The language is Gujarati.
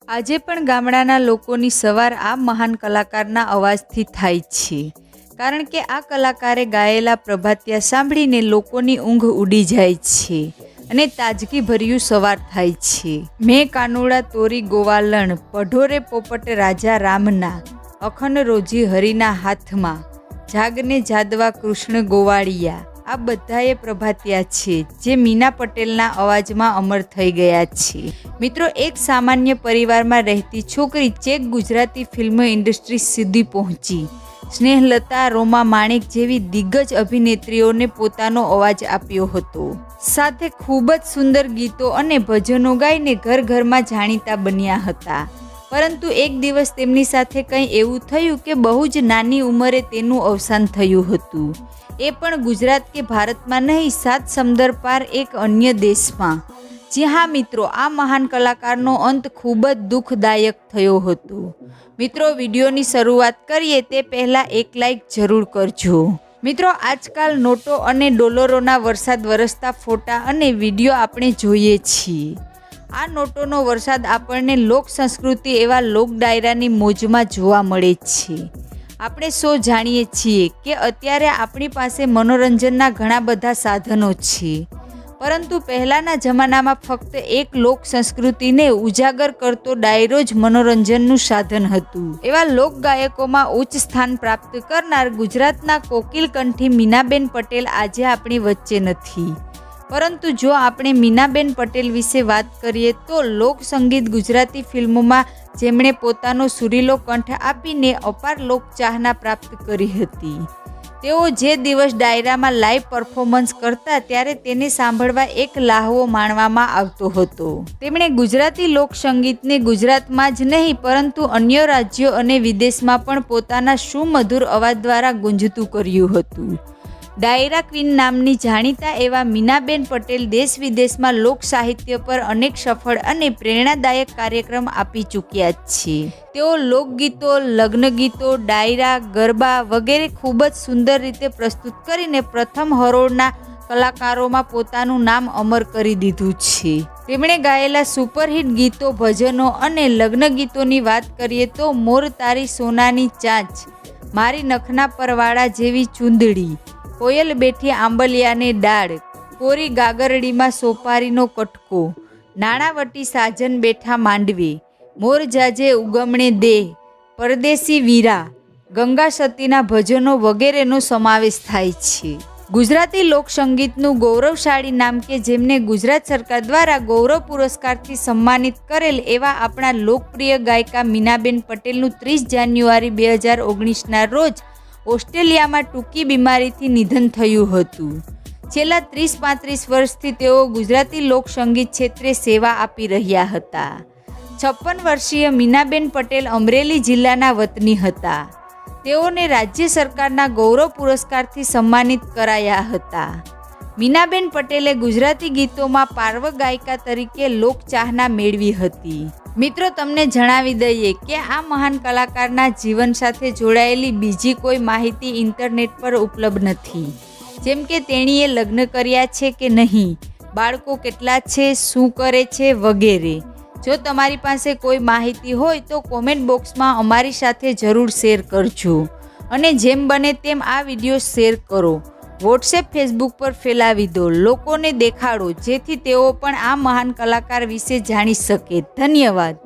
આજે પણ ગામડાના લોકોની સવાર આ મહાન કલાકારના અવાજથી થાય છે, કારણ કે આ કલાકારે ગાયેલા પ્રભાતિયા સાંભળીને લોકોની ઊંઘ ઉડી જાય છે અને તાજગીભર્યું સવાર થાય છે. મેં કાનુડા તોરી ગોવાલણ, પઢોરે પોપટ રાજા રામના, અખંડ રોજી હરિના હાથમાં, જાગને જાદવા કૃષ્ણ ગોવાળિયા, આ બધાએ પ્રભાતિયા છે જે મીના પટેલના અવાજમાં અમર થઈ ગયા છે. મિત્રો, એક સામાન્ય પરિવારમાં રહેતી છોકરી ચેક ગુજરાતી ફિલ્મ ઇન્ડસ્ટ્રી સુધી પહોંચી. સ્નેહલતા, રોમા માણેક જેવી દિગ્ગજ અભિનેત્રીઓને પોતાનો અવાજ આપ્યો હતો. સાથે ખૂબ જ સુંદર ગીતો અને ભજનો ગાઈને ઘર ઘરમાં જાણીતા બન્યા હતા. પરંતુ એક દિવસ તેમની સાથે કંઈ એવું થયું કે બહુ જ નાની ઉંમરે તેનું અવસાન થયું હતું. એ પણ ગુજરાત કે ભારતમાં નહીં, સાત સમંદર પાર એક અન્ય દેશમાં. જી હા મિત્રો, આ મહાન કલાકારનો અંત ખૂબ જ દુઃખદાયક થયો હતો. મિત્રો, વિડીયોની શરૂઆત કરીએ તે પહેલાં એક લાઈક જરૂર કરજો. મિત્રો, આજકાલ નોટો અને ડોલરોના વરસાદ વરસતા ફોટા અને વિડીયો આપણે જોઈએ છીએ. આ નોટોનો વરસાદ આપણને લોક સંસ્કૃતિ એવા લોક ડાયરાની મોજમાં જોવા મળે છે. આપણે સૌ જાણીએ છીએ કે અત્યારે આપણી પાસે મનોરંજનના ઘણા બધા સાધનો છે, પરંતુ પહેલાંના જમાનામાં ફક્ત એક લોક સંસ્કૃતિને ઉજાગર કરતો ડાયરો જ મનોરંજનનું સાધન હતું. એવા લોક ગાયકોમાં ઉચ્ચ સ્થાન પ્રાપ્ત કરનાર ગુજરાતના કોકિલ કંઠી મીનાબેન પટેલ આજે આપણી વચ્ચે નથી. પરંતુ જો આપણે મીનાબેન પટેલ વિશે વાત કરીએ તો લોક સંગીત ગુજરાતી ફિલ્મોમાં જેમણે પોતાનો સુરીલો કંઠ આપીને અપાર લોકચાહના પ્રાપ્ત કરી હતી. તેઓ જે દિવસ ડાયરામાં લાઈવ પરફોર્મન્સ કરતા ત્યારે તેને સાંભળવા એક લહાવો માણવામાં આવતો હતો. તેમણે ગુજરાતી લોકસંગીતને ગુજરાતમાં જ નહીં પરંતુ અન્ય રાજ્યો અને વિદેશમાં પણ પોતાના સુમધુર અવાજ દ્વારા ગુંજતું કર્યું હતું. ડાયરા ક્વીન નામની જાણીતા એવા મીનાબેન પટેલ દેશ વિદેશમાં લોક સાહિત્ય પર અનેક સફળ અને પ્રેરણાદાયક કાર્યક્રમ આપી ચૂક્યા છે. તેઓ લોકગીતો, લગ્ન ગીતો, ડાયરા, ગરબા વગેરે ખૂબ જ સુંદર રીતે પ્રસ્તુત કરીને પ્રથમ હરોળના કલાકારોમાં પોતાનું નામ અમર કરી દીધું છે. તેમણે ગાયેલા સુપરહિટ ગીતો, ભજનો અને લગ્ન ગીતોની વાત કરીએ તો મોર તારી સોનાની ચાંચ, મારી નખના પરવાળા જેવી ચૂંદડી, કોયલ બેઠી આંબલિયાને ડાળ, કોરી ગાગરડીમાં સોપારીનો કટકો, નાણાવટી સાજન બેઠા માંડવે, મોર જાજે ઉગમણે દેહ, પરદેશી વીરા, ગંગા સતીના ભજનો વગેરેનો સમાવેશ થાય છે. ગુજરાતી લોકસંગીતનું ગૌરવશાળી નામ કે જેમને ગુજરાત સરકાર દ્વારા ગૌરવ પુરસ્કારથી સન્માનિત કરેલ એવા આપણા લોકપ્રિય ગાયિકા મીનાબેન પટેલનું 30 જાન્યુઆરી 2019ના રોજ ઓસ્ટ્રેલિયામાં ટૂંકી બીમારીથી નિધન થયું હતું. છેલ્લા 30-35 વર્ષથી તેઓ ગુજરાતી લોકસંગીત ક્ષેત્રે સેવા આપી રહ્યા હતા. 56 વર્ષીય મીનાબેન પટેલ અમરેલી જિલ્લાના વતની હતા. તેઓને રાજ્ય સરકારના ગૌરવ પુરસ્કારથી સન્માનિત કરાયા હતા. મીનાબેન પટેલે ગુજરાતી ગીતોમાં પાર્વ ગાયિકા તરીકે લોકચાહના મેળવી હતી. મિત્રો, તમને જણાવી દઈએ કે આ મહાન કલાકારના જીવન સાથે જોડાયેલી બીજી કોઈ માહિતી ઇન્ટરનેટ પર ઉપલબ્ધ નથી, જેમ કે તેણીએ લગ્ન કર્યા છે કે નહીં, બાળકો કેટલા છે, શું કરે છે વગેરે. જો તમારી પાસે કોઈ માહિતી હોય તો કોમેન્ટ બોક્સમાં અમારી સાથે જરૂર શેર કરજો અને જેમ બને તેમ આ વિડીયો શેર કરો. વોટ્સએપ, ફેસબુક પર ફેલાવી દો, લોકોને દેખાડો, જેથી તેઓ પણ આ મહાન કલાકાર વિશે જાણી શકે. ધન્યવાદ.